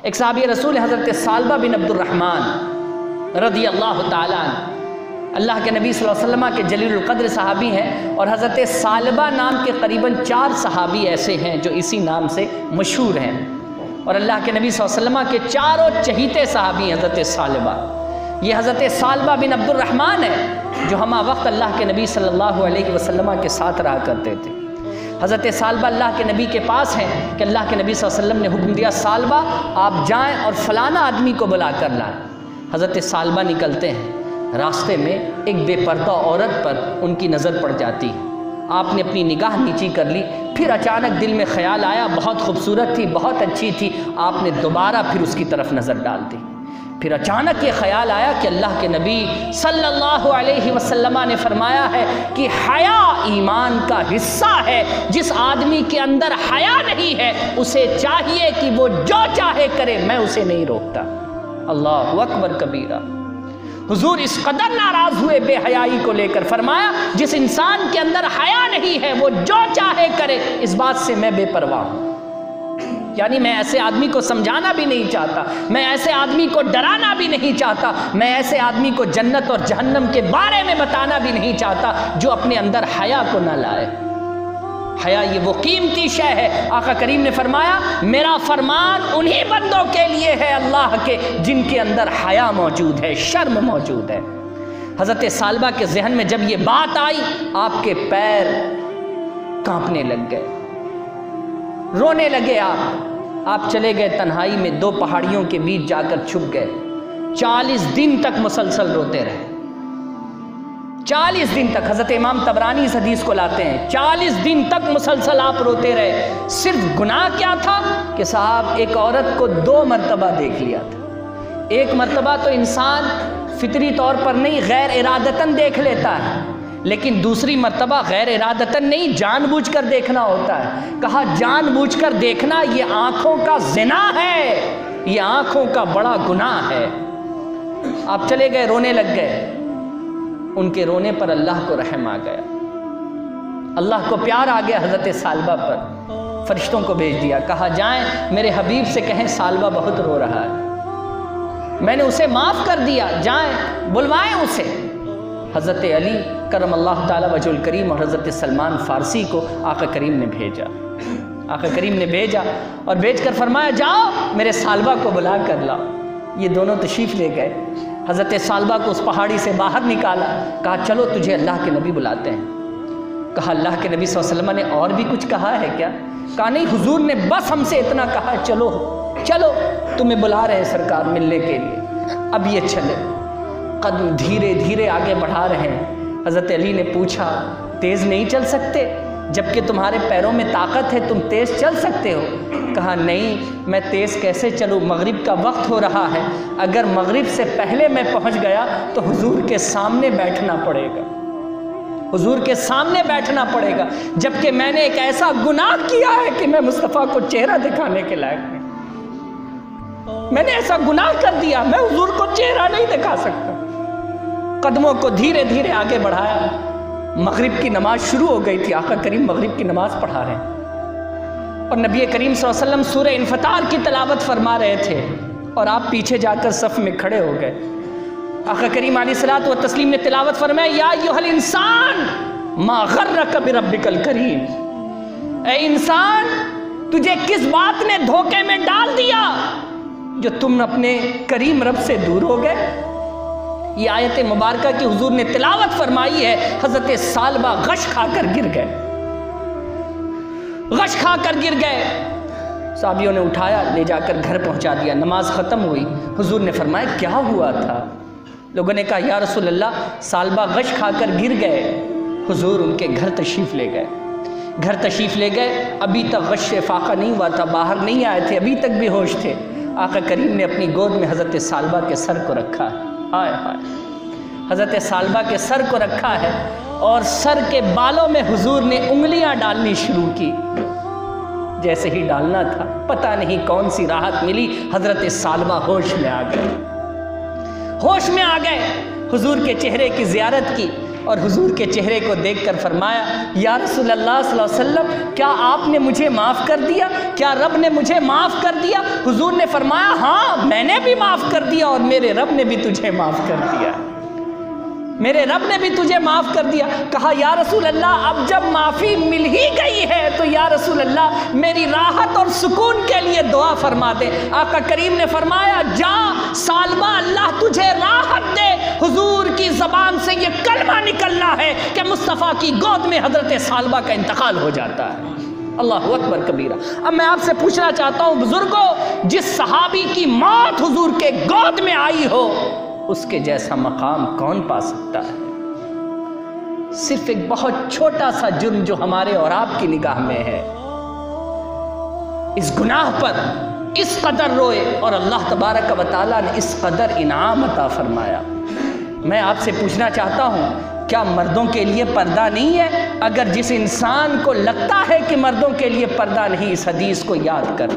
ایک صحابی رسول حضرت ثعلبہ بن عبد الرحمن رضی اللہ تعالیٰ عنہ، اللہ کے نبی صلی اللہ علیہ وسلم کے جلیل القدر صحابی ہیں، اور حضرت ثعلبہ نام کے قریباً 4 صحابی ایسے ہیں جو اسی نام سے مشہور ہیں، اور اللہ کے نبی صلی اللہ علیہ وسلم کے چاروں چہیتے صحابی ہیں حضرت ثعلبہ۔ یہ حضرت ثعلبہ بن عبد الرحمن ہے جو ہمہ وقت اللہ کے نبی صلی اللہ علیہ وسلم کے ساتھ رہا کرتے تھے۔ حضرت ثعلبہ اللہ کے نبی کے پاس ہیں کہ اللہ کے نبی صلی اللہ علیہ وسلم نے حکم دیا، ثعلبہ آپ جائیں اور فلانا آدمی کو بلا کر لائیں۔ حضرت ثعلبہ نکلتے ہیں، راستے میں ایک بے پردہ عورت پر ان کی نظر پڑ جاتی ہے۔ آپ نے اپنی نگاہ نیچی کر لی، پھر اچانک دل میں خیال آیا بہت خوبصورت تھی، بہت اچھی تھی، آپ نے دوبارہ پھر اس کی طرف نظر ڈال دی۔ پھر اچانک یہ خیال آیا کہ اللہ کے نبی صلی اللہ علیہ وسلم نے فرمایا ہے کہ حیا ایمان کا حصہ ہے، جس آدمی کے اندر حیا نہیں ہے اسے چاہیے کہ وہ جو چاہے کرے، میں اسے نہیں روکتا۔ اللہ اکبر کبیرہ۔ حضور اس قدر ناراض ہوئے بے حیائی کو لے کر، فرمایا جس انسان کے اندر حیا نہیں ہے وہ جو چاہے کرے، اس بات سے میں بے پرواہ ہوں۔ یعنی میں ایسے آدمی کو سمجھانا بھی نہیں چاہتا، میں ایسے آدمی کو ڈرانا بھی نہیں چاہتا، میں ایسے آدمی کو جنت اور جہنم کے بارے میں بتانا بھی نہیں چاہتا جو اپنے اندر حیا کو نہ لائے۔ حیا یہ وہ قیمتی شے ہے، آقا کریم نے فرمایا میرا فرمان انہی بندوں کے لیے ہے اللہ کے جن کے اندر حیا موجود ہے، شرم موجود ہے۔ حضرت ثعلبہ کے ذہن میں جب یہ بات آئی، آپ کے پیر کانپنے لگ گئے، رونے لگے۔ آپ چلے گئے تنہائی میں 2 پہاڑیوں کے بیچ جا کر چھپ گئے، 40 دن تک مسلسل روتے رہے۔ 40 دن تک، حضرت امام طبرانی اس حدیث کو لاتے ہیں، 40 دن تک مسلسل آپ روتے رہے۔ صرف گناہ کیا تھا کہ صاحب ایک عورت کو 2 مرتبہ دیکھ لیا تھا۔ ایک مرتبہ تو انسان فطری طور پر نہیں، غیر ارادتاً دیکھ لیتا ہے، لیکن دوسری مرتبہ غیر ارادتاً نہیں، جان بوجھ کر دیکھنا ہوتا ہے۔ کہا جان بوجھ کر دیکھنا یہ آنکھوں کا زنا ہے، یہ آنکھوں کا بڑا گناہ ہے۔ آپ چلے گئے، رونے لگ گئے۔ ان کے رونے پر اللہ کو رحم آ گیا، اللہ کو پیار آ گیا حضرت ثعلبہ پر۔ فرشتوں کو بھیج دیا، کہا جائیں میرے حبیب سے کہیں ثعلبہ بہت رو رہا ہے، میں نے اسے معاف کر دیا، جائیں بلوائیں اسے۔ حضرت علی کرم اللہ تعالیٰ وجہ الکریم اور حضرت سلمان فارسی کو آقا کریم نے بھیجا۔ آقا کریم نے بھیجا اور بھیج کر فرمایا جاؤ میرے ثعلبہ کو بلا کر لاؤ۔ یہ دونوں تشریف لے گئے، حضرت ثعلبہ کو اس پہاڑی سے باہر نکالا، کہا چلو تجھے اللہ کے نبی بلاتے ہیں۔ کہا اللہ کے نبی صلی اللہ علیہ وسلم نے اور بھی کچھ کہا ہے کیا؟ کہا نہیں، حضور نے بس ہم سے اتنا کہا، چلو چلو تمہیں بلا رہے ہیں سرکار ملنے کے لیے۔ اب یہ چلے، قدم دھیرے دھیرے آگے بڑھا رہے ہیں۔ حضرت علی نے پوچھا تیز نہیں چل سکتے؟ جبکہ تمہارے پیروں میں طاقت ہے، تم تیز چل سکتے ہو؟ کہا نہیں، میں تیز کیسے چلوں، مغرب کا وقت ہو رہا ہے، اگر مغرب سے پہلے میں پہنچ گیا تو حضور کے سامنے بیٹھنا پڑے گا، حضور کے سامنے بیٹھنا پڑے گا، جبکہ میں نے ایک ایسا گناہ کیا ہے کہ میں مصطفیٰ کو چہرہ دکھانے کے لائق نہیں، میں نے ایسا گناہ کر دیا، میں حضور کو چہرہ نہیں دکھا سکتا۔ قدموں کو دھیرے دھیرے آگے بڑھایا، مغرب کی نماز شروع ہو گئی تھی، آقا کریم مغرب کی نماز پڑھا رہے ہیں، اور نبی کریم صلی اللہ علیہ وسلم سورہ انفطار کی تلاوت فرما رہے تھے، اور آپ پیچھے جا کر صف میں کھڑے ہو گئے۔ آقا کریم علیہ الصلوۃ والتسلیم نے تلاوت فرمایا یا ایھا الانسان ما غرک بربک الکریم، اے انسان تجھے کس بات نے دھوکے میں ڈال دیا جو تم اپنے کریم رب سے دور ہو گئے۔ یہ آیت مبارکہ کی حضور نے تلاوت فرمائی ہے، حضرت ثعلبہ غش کھا کر گر گئے، غش کھا کر گر گئے۔ صحابیوں نے اٹھایا، لے جا کر گھر پہنچا دیا، نماز ختم ہوئی، حضور نے فرمایا کیا ہوا تھا؟ لوگوں نے کہا یا رسول اللہ ثعلبہ غش کھا کر گر گئے۔ حضور ان کے گھر تشریف لے گئے، گھر تشریف لے گئے، ابھی تک غش سے فاقہ نہیں ہوا تھا، باہر نہیں آئے تھے، ابھی تک بھی ہوش تھے۔ آقا کریم نے اپنی گود میں حضرت ثعلبہ کے سر کو رکھا ہے، ہائے ہائے، حضرت ثعلبہ کے سر کو رکھا ہے، اور سر کے بالوں میں حضور نے انگلیاں ڈالنی شروع کی۔ جیسے ہی ڈالنا تھا، پتہ نہیں کون سی راحت ملی، حضرت ثعلبہ ہوش میں آ گئے، ہوش میں آ گئے۔ حضور کے چہرے کی زیارت کی، اور حضور کے چہرے کو دیکھ کر فرمایا یا رسول اللہ صلی اللہ علیہ وسلم کیا آپ نے مجھے معاف کر دیا؟ کیا رب نے مجھے معاف کر دیا؟ حضور نے فرمایا ہاں میں نے بھی معاف کر دیا اور میرے رب نے بھی تجھے معاف کر دیا، میرے رب نے بھی تجھے معاف کر دیا۔ کہا یا رسول اللہ اب جب معافی مل ہی گئی ہے تو یا رسول اللہ میری راحت اور سکون کے لیے دعا فرما دے۔ آقا کریم نے فرمایا جا سالمہ اللہ تجھے راحت دے، حضور کی زبان سے یہ کلمہ نکلنا ہے کہ مصطفیٰ کی گود میں حضرت سالمہ کا انتقال ہو جاتا ہے۔ اللہ اکبر کبیرہ۔ اب میں آپ سے پوچھنا چاہتا ہوں بزرگوں، جس صحابی کی موت حضور کے گود میں آئی ہو اس کے جیسا مقام کون پا سکتا ہے؟ صرف ایک بہت چھوٹا سا جرم جو ہمارے اور آپ کی نگاہ میں ہے، اس گناہ پر اس قدر روئے اور اللہ تبارک و تعالیٰ نے اس قدر انعام عطا فرمایا۔ میں آپ سے پوچھنا چاہتا ہوں کیا مردوں کے لیے پردہ نہیں ہے؟ اگر جس انسان کو لگتا ہے کہ مردوں کے لیے پردہ نہیں، اس حدیث کو یاد کر